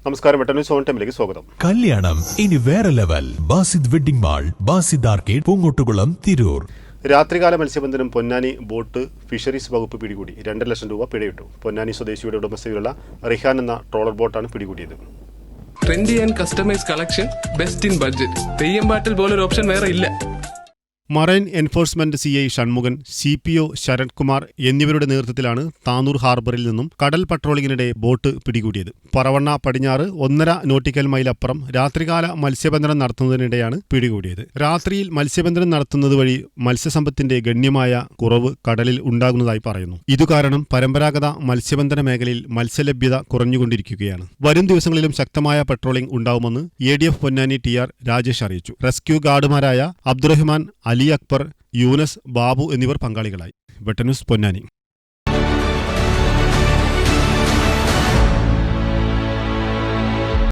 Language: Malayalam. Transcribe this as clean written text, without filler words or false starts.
നമസ്കാരം, വെട്ടന്യൂസ് ഓൺ ടൈമിലേക്ക് സ്വാഗതം. കല്യാണം ഇനി വേറെ level. Basid wedding mall, Basid arcade, Poongottukulam, Tirur. രാത്രികാല മത്സ്യബന്ധനം പൊന്നാനി ബോട്ട് ഫിഷറീസ് വകുപ്പ് പിടികൂടി. 2 ലക്ഷം രൂപ പിഴയിട്ടു. പൊന്നാനി സ്വദേശിയുടെ ഉടമസ്ഥയിലുള്ള റിഹാൻ എന്ന ട്രോളർ ബോട്ടാണ് പിടികൂടിയത്. Trendy and customise collection, best in budget. Theyyam പാട്ടിൽ പോലൊരു ഓപ്ഷൻ വേറെ ഇല്ല. Marine enforcement CI Shanmughan, CPO Sharankumar എന്നിവരുടെ നേതൃത്വത്തിലാണ് താനൂർ ഹാർബറിൽ നിന്നും കടൽ പട്രോളിങ്ങിനിടെ ബോട്ട് പിടികൂടിയത്. പറവണ്ണ പടിഞ്ഞാറ് 1.5 നോട്ടിക്കൽ മൈൽ അപ്പുറം രാത്രികാല മത്സ്യബന്ധനം നടത്തുന്നതിനിടെയാണ് പിടികൂടിയത്. രാത്രിയിൽ മത്സ്യബന്ധനം നടത്തുന്നത് വഴി മത്സ്യസമ്പത്തിന്റെ ഗണ്യമായ കുറവ് കടലിൽ ഉണ്ടാകുന്നതായി പറയുന്നു. ഇതുകാരണം പരമ്പരാഗത മത്സ്യബന്ധന മേഖലയിൽ മത്സ്യലഭ്യത കുറഞ്ഞുകൊണ്ടിരിക്കുകയാണ്. വരും ദിവസങ്ങളിലും ശക്തമായ പട്രോളിംഗ് ഉണ്ടാവുമെന്ന് ADF പൊന്നാനി TR രാജേഷ് അറിയിച്ചു. റെസ്ക്യൂ ഗാർഡുമാരായ അബ്ദുറഹ്മാൻ, അലി അക്ബർ, യൂനസ്, ബാബു എന്നിവർ പങ്കാളികളായി. വെട്ടന്യൂസ് പൊന്നാനി.